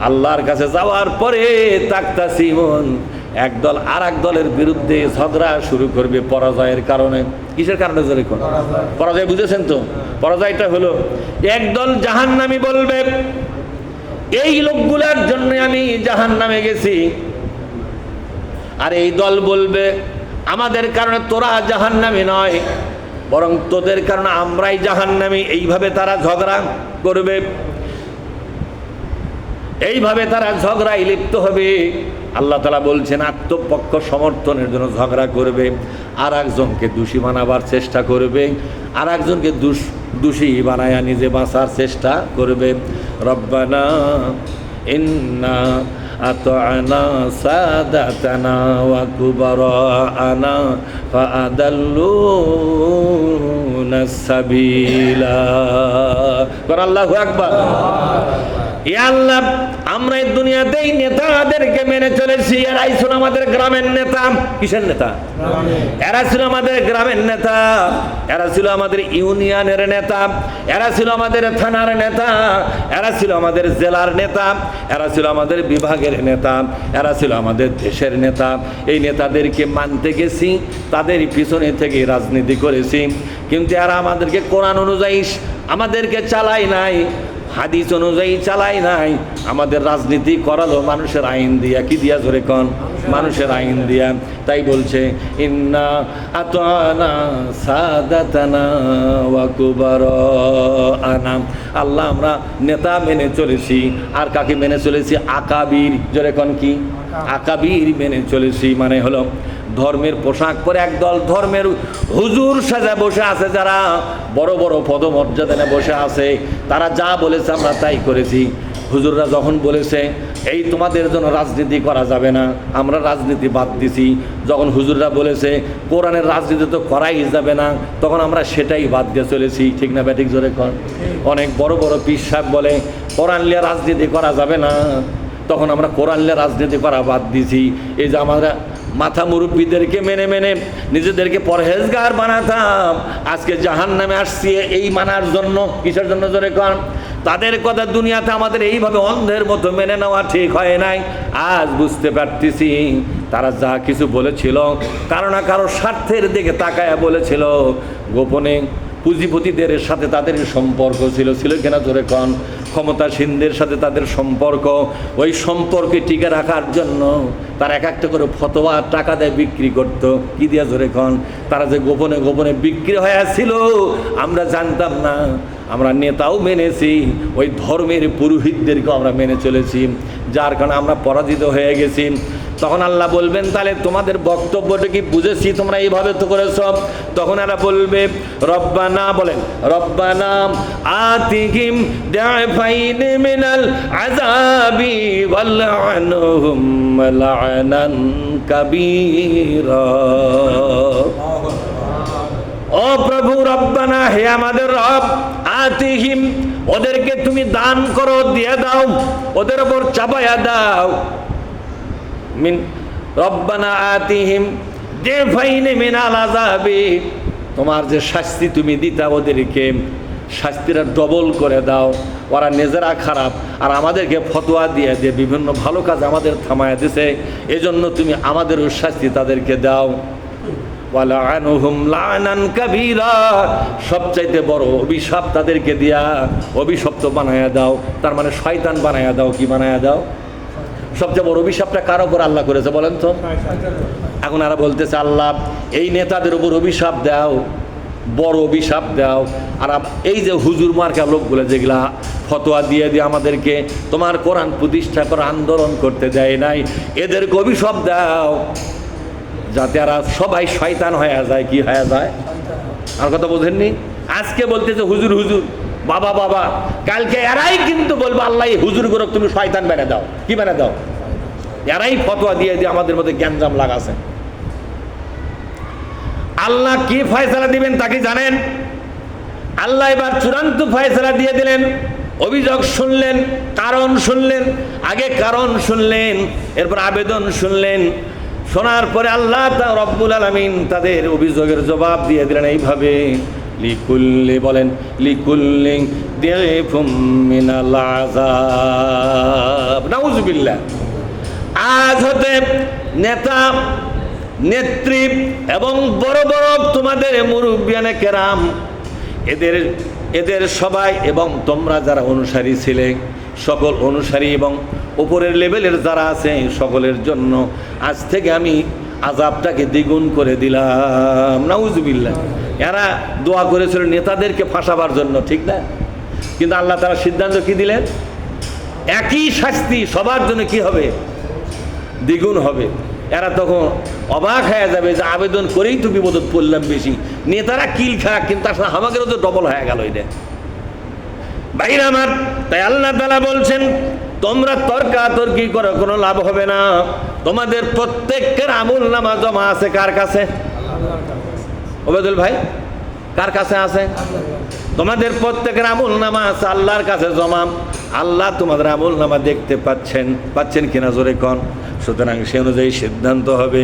আল্লাহর কাছে যাওয়ার পরে তাকতাছি মন একদল আর এক দলের বিরুদ্ধে ঝগড়া শুরু করবে পরাজয়ের কারণে। কিসের কারণে? জোরে কোন পরাজয় বুঝেছেন তো? পরাজয়টা হলো একদল জাহান্নামী বলবে এই লোকগুলোর জন্য আমি জাহান্নামে গেছি, আর এই দল বলবে আমাদের কারণে তোরা জাহান্নামী নয়, বরং তোদের কারণে আমরাই জাহান্নামী। এইভাবে তারা ঝগড়া করবে, এইভাবে তারা ঝগড়ায় লিপ্ত হবে। আল্লাহ তাআলা বলছেন আত্মপক্ষ সমর্থনের জন্য ঝগড়া করবে, আর একজনকে দোষী বানাবার চেষ্টা করবে, আর একজনকে দোষী বানায়া নিজে বাঁচার চেষ্টা করবে। রব্বানা ইন্না আতা'না সাদাতানা ওয়া কুবারা'না ফাআদাল্লুনা সাবিলা। আল্লাহু আকবার। ইয়া আল্লাহ, আমরা এই দুনিয়াতেই নেতাদেরকে মেনে চলেছি। এরাই ছিল আমাদের গ্রামের নেতা। কিসের নেতা? এরা ছিল আমাদের গ্রামের নেতা, এরা ছিল আমাদের ইউনিয়নের নেতা, এরা ছিল আমাদের থানার নেতা, এরা ছিল আমাদের জেলার নেতা, এরা ছিল আমাদের বিভাগের নেতা, এরা ছিল আমাদের দেশের নেতা। এই নেতাদেরকে মানতে গেছি, তাদের পিছনে থেকে রাজনীতি করেছি, কিন্তু এরা আমাদেরকে কোরআন অনুযায়ী আমাদেরকে চালাই নাই, হাদিস অনুযায়ী চালাই নাই। আমাদের রাজনীতি করালো মানুষের আইন দিয়া। কি দিয়া? জোরে কোন? মানুষের আইন দিয়া। তাই বলছে ইন্না আতা'না সাদাতানা ওয়া কুবারা'না। আল্লাহ, আমরা নেতা মেনে চলেছি। আর কাকে মেনে চলেছি? আকাবির। জোরে কোন? কি? আকাবির মেনে চলেছি। মানে হলো ধর্মের পোশাক পরে একদল ধর্মের হুজুর সাজা বসে আছে, যারা বড় বড় পদমর্যাদায় বসে আছে, তারা যা বলেছে আমরা তাই করেছি। হুজুররা যখন বলেছে এই তোমাদের জন্য রাজনীতি করা যাবে না, আমরা রাজনীতি বাদ দিছি। যখন হুজুররা বলেছে কোরআনের রাজনীতি তো করাই যাবে না, তখন আমরা সেটাই বাদ দিয়ে চলেছি। ঠিক না ব্যাটিক? জোরে কর। অনেক বড় বড় পীর সাহেব বলে কোরআন নিয়ে রাজনীতি করা যাবে না, তখন আমরা কোরআন নিয়ে রাজনীতি করা বাদ দিছি। এই যে আমরা মাথা মুরব্বীদেরকে মেনে মেনে নিজেদেরকে পরহেজগার বানাতাম, আজকে জাহান্নামে আসছি এই মানার জন্য। কিসের জন্য? জোরে কর। তাদের কথা দুনিয়াতে আমাদের এইভাবে অন্ধের মতো মেনে নেওয়া ঠিক হয় নাই। আজ বুঝতে পারতেছি তারা যা কিছু বলেছিল কারো না কারো স্বার্থের দিকে তাকায়া বলেছিল। গোপনে পুঁজিপতিদের সাথে তাদের সম্পর্ক ছিল কিনা? জোরে কন। ক্ষমতাসীনদের সাথে তাদের সম্পর্ক, ওই সম্পর্কে টিকে রাখার জন্য তারা এক একটা করে ফতোয়া টাকা দেয় বিক্রি করত। কি দিয়া? জোরে কন। তারা যে গোপনে গোপনে বিক্রি হয়ে ছিল আমরা জানতাম না। আমরা নেতাও মেনেছি, ওই ধর্মের পুরোহিতদেরকেও আমরা মেনে চলেছি, যার কারণে আমরা পরাজিত হয়ে গেছি। তখন আল্লাহ বলবেন তাহলে তোমাদের বক্তব্যটা কি বুঝেছি, তোমরা এইভাবে তো করেছ। তখন এরা বলবে রব্বানা, বলেন রব্বানা আতিহিম দাফাইন মিনাল আযাবি ওয়ালআনহুম লা'নান কাবীরা। ও প্রভু, রব্বানা, হে আমাদের রব, আতিহিম, ওদেরকে তুমি দান করো, দিয়ে দাও, ওদের ওপর চাপায়া দাও। মিন রব্বানা আতিহিম দাফাইন মিনাল আযাবি, তোমার যে শাস্তি তুমি দিতা ওদেরকে শাস্তিটা ডবল করে দাও। ওরা নিজেরা খারাপ আর আমাদেরকে ফতোয়া দিয়ে দিয়ে বিভিন্ন ভালো কাজ আমাদের থামায়া দিছে, এজন্য তুমি আমাদেরও শাস্তি তাদেরকে দাও। ওয়ালাআনহুম লা'নান কাবীরা, সবচাইতে বড় অভিশাপ তাদেরকে দিয়া অভিশপ্ত বানায়া দাও। তার মানে শয়তান বানায়া দাও। কি বানায়া দাও? সবচেয়ে বড় অভিশাপটা কার উপর আল্লাহ করেছে বলেন তো? এখন এরা বলতেছে আল্লাহ এই নেতাদের উপর অভিশাপ দাও, বড় অভিশাপ দাও। আর এই যে হুজুর মার্কা লোকগুলো যেগুলা ফতোয়া দিয়ে দিয়ে আমাদেরকে তোমার কোরআন প্রতিষ্ঠা করে আন্দোলন করতে দেয় নাই, এদেরকে অভিশাপ দাও যাতে এরা সবাই শয়তান হয়ে যায়। কি হয়ে যায়? আর কথা বোঝেননি? আজকে বলতেছে হুজুর হুজুর, বাবা বাবা, কালকে এরাই কিন্তু বলবো আল্লাহ হুজুর গুলো তুমি শয়তান বেড়ে দাও। কি বেড়ে দাও? এরাই ফতোয়া দিয়ে দিয়ে আমাদের মধ্যে গ্যাঞ্জাম লাগাছে। আল্লাহ কি ফয়সালা দিবেন তা কি জানেন? আল্লাহ এবার চূড়ান্ত ফয়সালা দিয়ে দিলেন। অভিযোগ শুনলেন, কারণ শুনলেন, আগে কারণ শুনলেন, এরপর আবেদন শুনলেন। শোনার পরে আল্লাহ রব্বুল আলামিন তাদের অভিযোগের জবাব দিয়ে দিলেন এইভাবে, লিকুল্লি বলেন লিকুল্লি দিফুম মিনাল আযাব। নাউযুবিল্লাহ। আজ হতে নেতা নেত্রী এবং বড় বড় তোমাদের মুরব্বিয়ানে কেরাম এদের সবাই এবং তোমরা যারা অনুসারী ছিলে সকল অনুসারী এবং উপরের লেভেলের যারা আছে সকলের জন্য আজ থেকে আমি আযাবটাকে দ্বিগুণ করে দিলাম। নাউযুবিল্লাহ। এরা দোয়া করেছিল নেতাদেরকে ফাঁসাবার জন্য, ঠিক না? কিন্তু আল্লাহ তাআলা সিদ্ধান্ত কি দিলেন? একই শাস্তি সবার জন্য কি হবে? দ্বিগুণ হবে। এরা তখন অবাক হয়ে যাবে যে আবেদন করেই তো বিপদত পড়লাম বেশি, নেতারা কিল খাক কিন্তু আসলে আমাদেরও তো ডবল হয়ে গেল এটা। ভাইরা আমার, তাই আল্লাহ তাআলা বলছেন তোমরা তর্কাতর্কি করো, কোনো লাভ হবে না। তোমাদের প্রত্যেকের আমল নামা জমা আছে কার কাছে? ওবায়দুল ভাই, কার কাছে আছে? তোমাদের প্রত্যেকের আমল নামা আছে আল্লাহর কাছে জমা। আল্লাহ তোমাদের আমল নামা দেখতে পাচ্ছেন কিনা জোরে কন। সুতরাং সে অনুযায়ী সিদ্ধান্ত হবে।